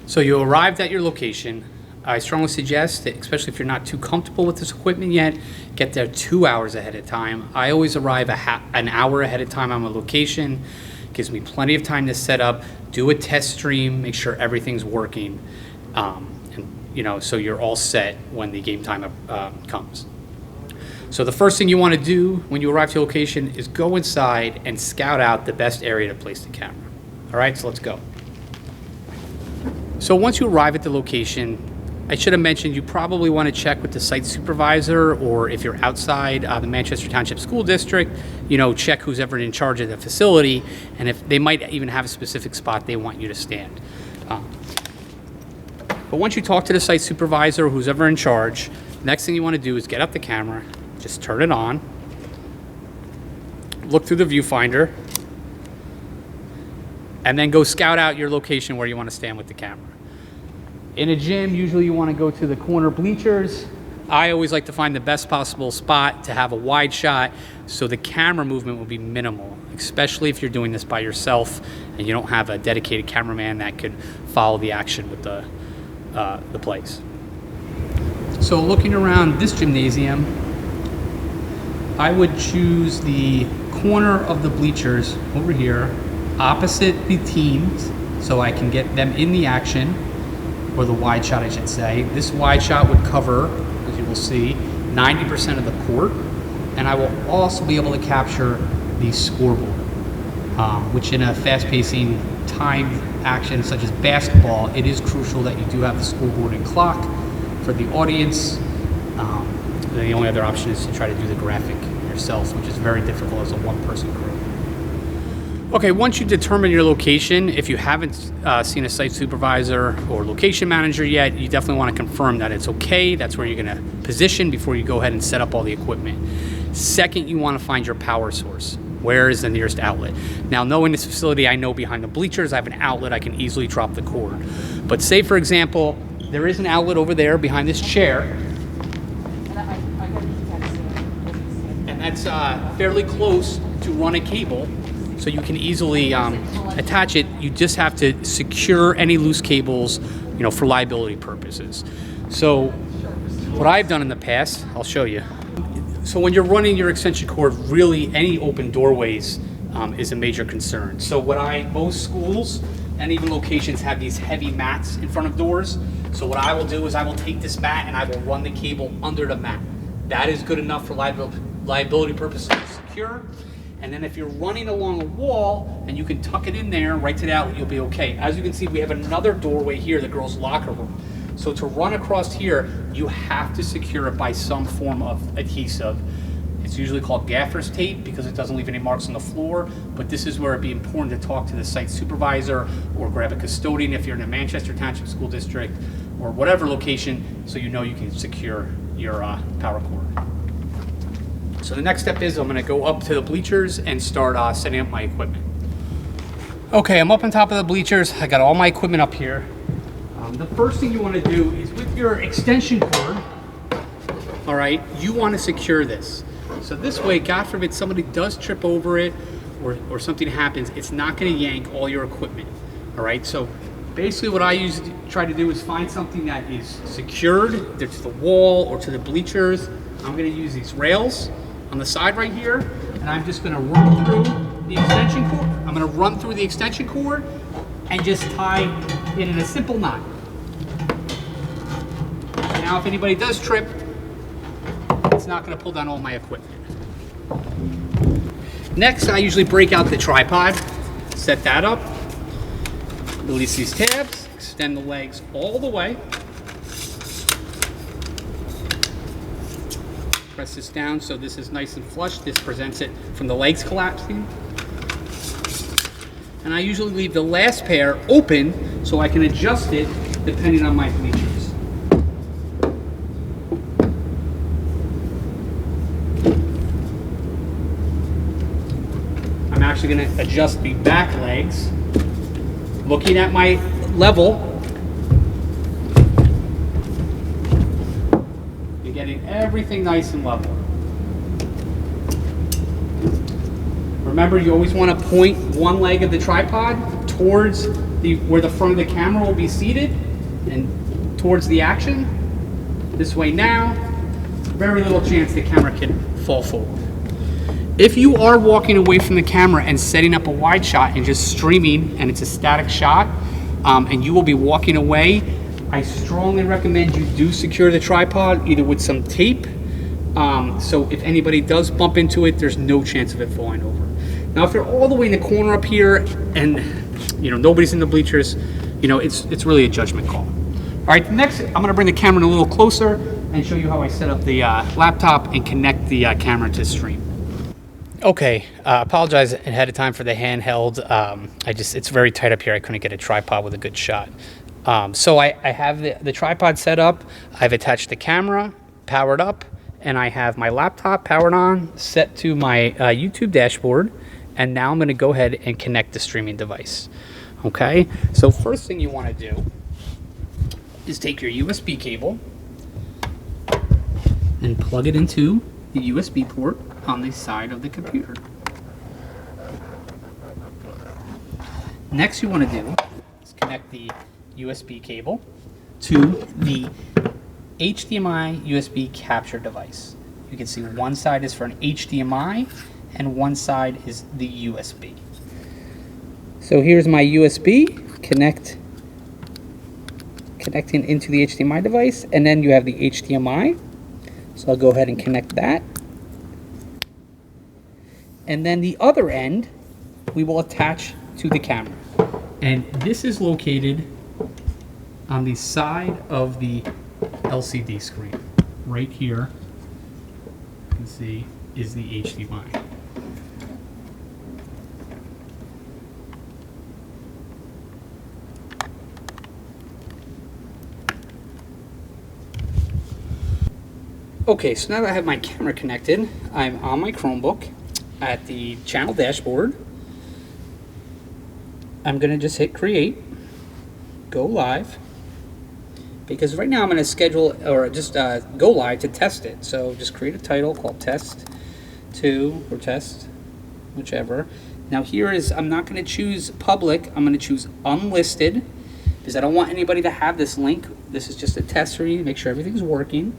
So you arrived at your location. I strongly suggest that, especially if you're not too comfortable with this equipment yet, get there 2 hours ahead of time. I always arrive an hour ahead of time on my location. Gives me plenty of time to set up, do a test stream, make sure everything's working, and so you're all set when the game time comes. So the first thing you want to do when you arrive to your location is go inside and scout out the best area to place the camera. All right, so let's go. So once you arrive at the location, I should have mentioned you probably want to check with the site supervisor, or if you're outside the Manchester Township School District, check who's ever in charge of the facility, and if they might even have a specific spot they want you to stand. But once you talk to the site supervisor or who's ever in charge, next thing you want to do is get up the camera, just turn it on, look through the viewfinder, and then go scout out your location where you want to stand with the camera. In a gym, usually you want to go to the corner bleachers. I always like to find the best possible spot to have a wide shot so the camera movement will be minimal, especially if you're doing this by yourself and you don't have a dedicated cameraman that could follow the action with the plays. So looking around this gymnasium, I would choose the corner of the bleachers over here, opposite the teams, so I can get them in the action, or the wide shot I should say. This wide shot would cover, as you will see, 90% of the court, and I will also be able to capture the scoreboard, which in a fast-pacing timed action such as basketball, it is crucial that you do have the scoreboard and clock for the audience. The only other option is to try to do the graphic yourself, which is very difficult as a one-person crew. Okay, once you determine your location, if you haven't seen a site supervisor or location manager yet, you definitely want to confirm that it's okay. That's where you're going to position before you go ahead and set up all the equipment. Second, you want to find your power source. Where is the nearest outlet? Now, knowing this facility, I know behind the bleachers I have an outlet. I can easily drop the cord. But say, for example, there is an outlet over there behind this chair, and that's fairly close to run a cable. So you can easily attach it. You just have to secure any loose cables, for liability purposes. So what I've done in the past, I'll show you. So when you're running your extension cord, really any open doorways is a major concern. So most schools and even locations have these heavy mats in front of doors. So what I will do is I will take this mat and I will run the cable under the mat. That is good enough for liability purposes to secure. And then if you're running along a wall and you can tuck it in there right to the outlet, you'll be okay. As you can see, we have another doorway here, the girls' locker room. So to run across here, you have to secure it by some form of adhesive. It's usually called gaffer's tape because it doesn't leave any marks on the floor, but this is where it'd be important to talk to the site supervisor or grab a custodian if you're in a Manchester Township School District or whatever location, so you can secure your power cord. So the next step is I'm going to go up to the bleachers and start setting up my equipment. Okay, I'm up on top of the bleachers. I got all my equipment up here. The first thing you want to do is with your extension cord, all right, you want to secure this. So this way, God forbid somebody does trip over it or something happens, it's not going to yank all your equipment, all right? So basically what I usually try to do is find something that is secured either to the wall or to the bleachers. I'm going to use these rails on the side right here, and I'm just going to run through the extension cord. I'm going to run through the extension cord and just tie it in a simple knot. Now, if anybody does trip, it's not going to pull down all my equipment. Next, I usually break out the tripod, set that up, release these tabs, extend the legs all the way. Press this down so this is nice and flush. This prevents it from the legs collapsing. And I usually leave the last pair open so I can adjust it depending on my bleachers. I'm actually going to adjust the back legs, looking at my level. Getting everything nice and level. Remember, you always want to point one leg of the tripod towards where the front of the camera will be seated and towards the action. This way now, very little chance the camera can fall forward. If you are walking away from the camera and setting up a wide shot and just streaming, and it's a static shot, and you will be walking away, I strongly recommend you do secure the tripod either with some tape, so if anybody does bump into it, there's no chance of it falling over. Now, if you're all the way in the corner up here and nobody's in the bleachers, it's really a judgment call. All right, next I'm going to bring the camera in a little closer and show you how I set up the laptop and connect the camera to stream. Okay, apologize ahead of time for the handheld. It's very tight up here. I couldn't get a tripod with a good shot. So I have the tripod set up. I've attached the camera, powered up, and I have my laptop powered on, set to my YouTube dashboard. And now I'm going to go ahead and connect the streaming device. Okay, so first thing you want to do is take your USB cable and plug it into the USB port on the side of the computer. Next you want to do is connect the USB cable to the HDMI USB capture device. You can see one side is for an HDMI and one side is the USB. So here's my USB connecting into the HDMI device, and then you have the HDMI. So I'll go ahead and connect that. And then the other end we will attach to the camera. And this is located on the side of the LCD screen. Right here, you can see, is the HDMI. Okay, so now that I have my camera connected, I'm on my Chromebook at the channel dashboard. I'm going to just hit create, go live, because right now I'm going to schedule or just go live to test it. So just create a title called test 2 or test, whichever. Now here is, I'm not going to choose public, I'm going to choose unlisted, because I don't want anybody to have this link. This is just a test for you, make sure everything's working.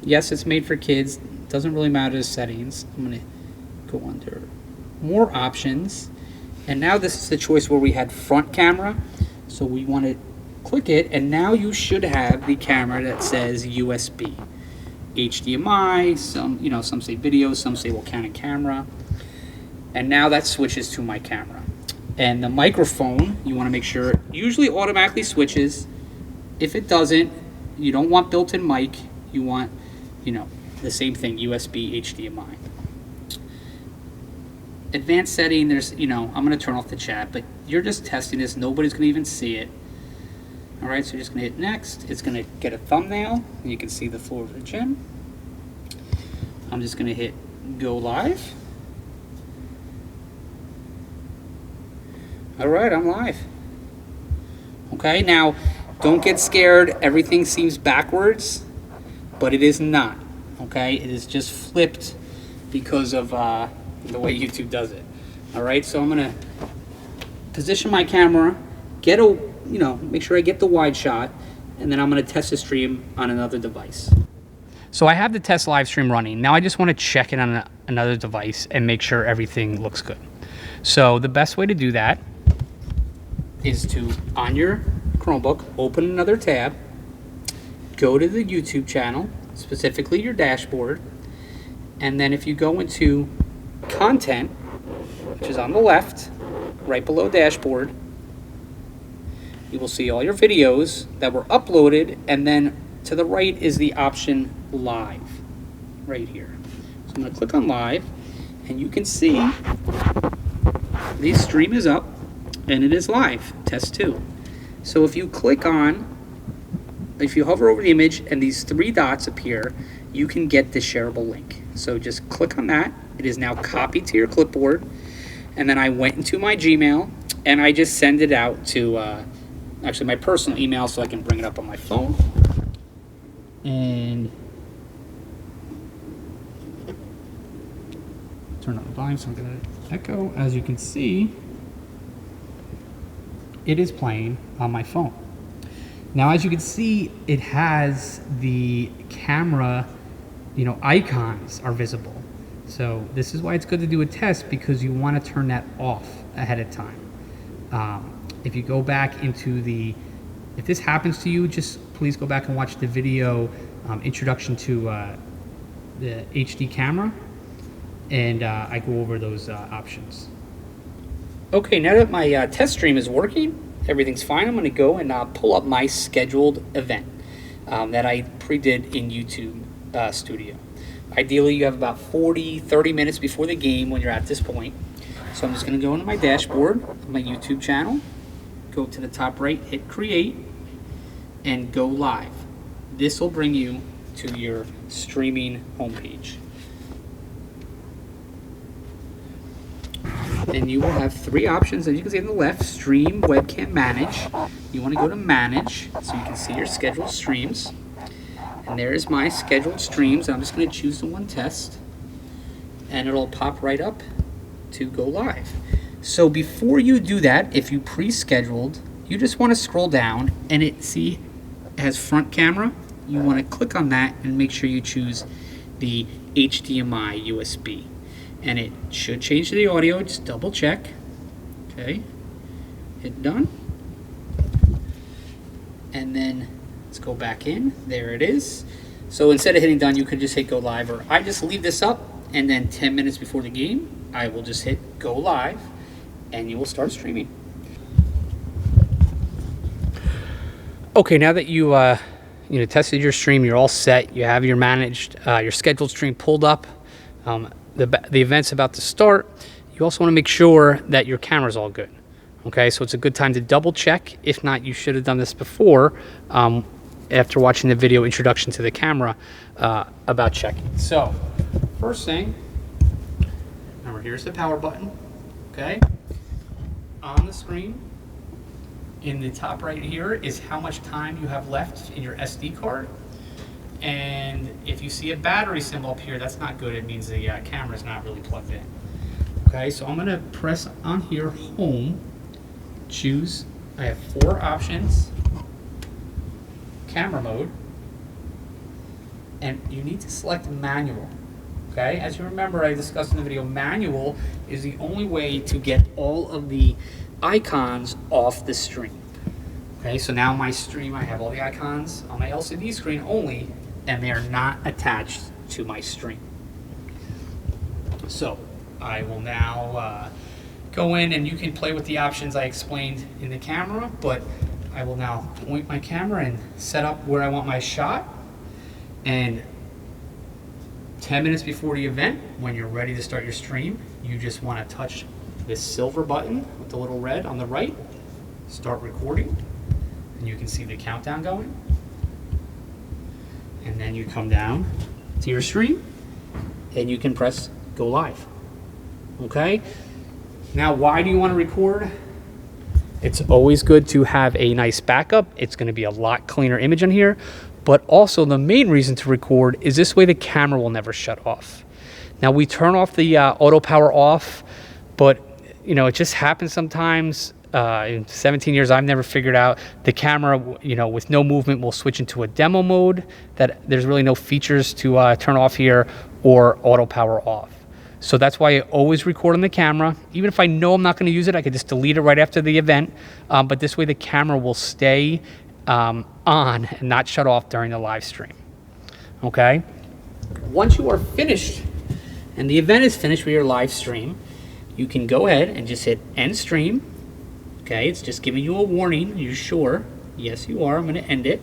Yes, it's made for kids. Doesn't really matter the settings. I'm going to go under more options. And now this is the choice where we had front camera. So we want to click it, and now you should have the camera that says USB. HDMI, some say video, some say Canon camera. And now that switches to my camera. And the microphone, you want to make sure, usually automatically switches. If it doesn't, you don't want built-in mic. You want the same thing, USB, HDMI. Advanced setting, there's, I'm going to turn off the chat, but you're just testing this. Nobody's going to even see it. All right, so you're just going to hit next. It's going to get a thumbnail, and you can see the floor of the gym. I'm just going to hit go live. All right, I'm live. Okay, now don't get scared. Everything seems backwards, but it is not. Okay, it is just flipped because of the way YouTube does it. All right, so I'm gonna position my camera, make sure I get the wide shot, and then I'm gonna test the stream on another device. So I have the test live stream running. Now I just want to check it on another device and make sure everything looks good. So the best way to do that is to, on your Chromebook, open another tab, go to the YouTube channel, specifically your dashboard, and then if you go into content, which is on the left, right below dashboard, you will see all your videos that were uploaded, and then to the right is the option live, right here. So I'm going to click on live, and you can see the stream is up, and it is live, test 2. So if you hover over the image and these 3 dots appear, you can get the shareable link. So just click on that. It is now copied to your clipboard. And then I went into my Gmail and I just send it out to actually my personal email so I can bring it up on my phone. And turn on the volume so I'm going to echo. As you can see, it is playing on my phone. Now, as you can see, it has the camera, icons are visible. So this is why it's good to do a test, because you want to turn that off ahead of time. If you go back into if this happens to you, just please go back and watch the video, introduction to the HD camera, and I go over those options. Okay, now that my test stream is working, everything's fine, I'm going to go and pull up my scheduled event that I pre-did in YouTube Studio. Ideally, you have about 30 minutes before the game when you're at this point. So I'm just going to go into my dashboard of my YouTube channel, go to the top right, hit create, and go live. This will bring you to your streaming homepage. And you will have three options, as you can see on the left: stream, webcam, manage. You want to go to manage so you can see your scheduled streams. And there is my scheduled streams. I'm just going to choose the one test, and it'll pop right up to go live. So before you do that, if you pre-scheduled, you just want to scroll down, and it has front camera. You want to click on that and make sure you choose the HDMI USB. And it should change to the audio, just double check. Okay, hit done. And then let's go back in, there it is. So instead of hitting done, you can just hit go live, or I just leave this up, and then 10 minutes before the game, I will just hit go live, and you will start streaming. Okay, now that you tested your stream, you're all set, you have your scheduled stream pulled up, the event's about to start, you also want to make sure that your camera's all good. Okay, so it's a good time to double check. If not, you should have done this before, after watching the video introduction to the camera about checking. So, first thing, remember, here's the power button. Okay, on the screen, in the top right here is how much time you have left in your SD card. And if you see a battery symbol up here, that's not good. It means the camera's not really plugged in. Okay, so I'm going to press on here, home, choose. I have 4 options. Camera mode. And you need to select manual. Okay, as you remember, I discussed in the video, manual is the only way to get all of the icons off the stream. Okay, so now my stream, I have all the icons on my LCD screen only, and they are not attached to my stream. So I will now go in, and you can play with the options I explained in the camera, but I will now point my camera and set up where I want my shot. And 10 minutes before the event, when you're ready to start your stream, you just want to touch this silver button with the little red on the right, start recording, and you can see the countdown going. And then you come down to your stream, and you can press go live. Okay? Now, why do you want to record? It's always good to have a nice backup. It's going to be a lot cleaner image on here. But also, the main reason to record is this way the camera will never shut off. Now, we turn off the auto power off, but it just happens sometimes. In 17 years, I've never figured out the camera, with no movement will switch into a demo mode, that there's really no features to turn off here, or auto power off. So that's why I always record on the camera. Even if I know I'm not going to use it, I could just delete it right after the event. But this way the camera will stay on and not shut off during the live stream. Okay? Once you are finished and the event is finished with your live stream, you can go ahead and just hit end stream. Okay, it's just giving you a warning. Are you sure? Yes, you are. I'm going to end it.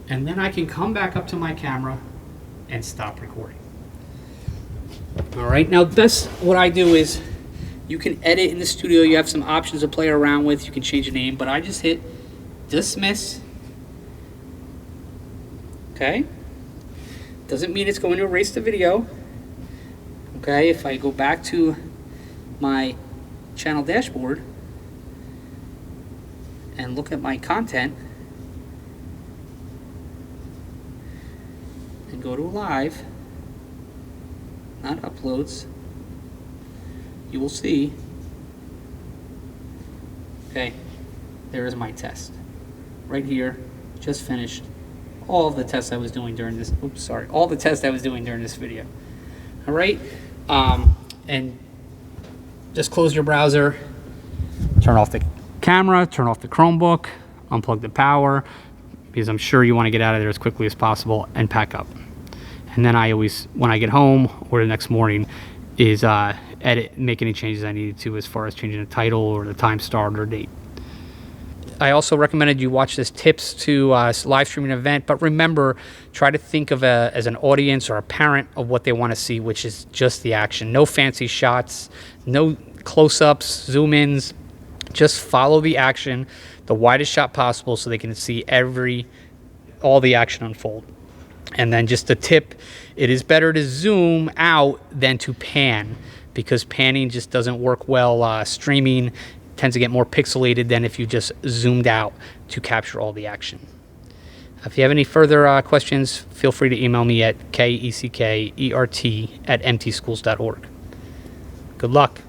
And then I can come back up to my camera and stop recording. All right, now what I do is, you can edit in the studio. You have some options to play around with. You can change the name, but I just hit dismiss. Okay? Doesn't mean it's going to erase the video. Okay, if I go back to my channel dashboard and look at my content and go to live, not uploads, you will see, okay, there is my test. Right here, just finished all of the tests I was doing during this, all the tests I was doing during this video. All right, and just close your browser, turn off the camera, turn off the Chromebook, unplug the power, because I'm sure you want to get out of there as quickly as possible, and pack up. And then I always, when I get home or the next morning, is edit, make any changes I needed to as far as changing the title or the time start or date. I also recommended you watch this tips to live streaming event, but remember, try to think of as an audience or a parent of what they want to see, which is just the action. No fancy shots, no close-ups, zoom-ins, just follow the action, the widest shot possible so they can see all the action unfold. And then just a tip, it is better to zoom out than to pan, because panning just doesn't work well. Streaming tends to get more pixelated than if you just zoomed out to capture all the action. If you have any further questions, feel free to email me at keckert@mtschools.org. Good luck.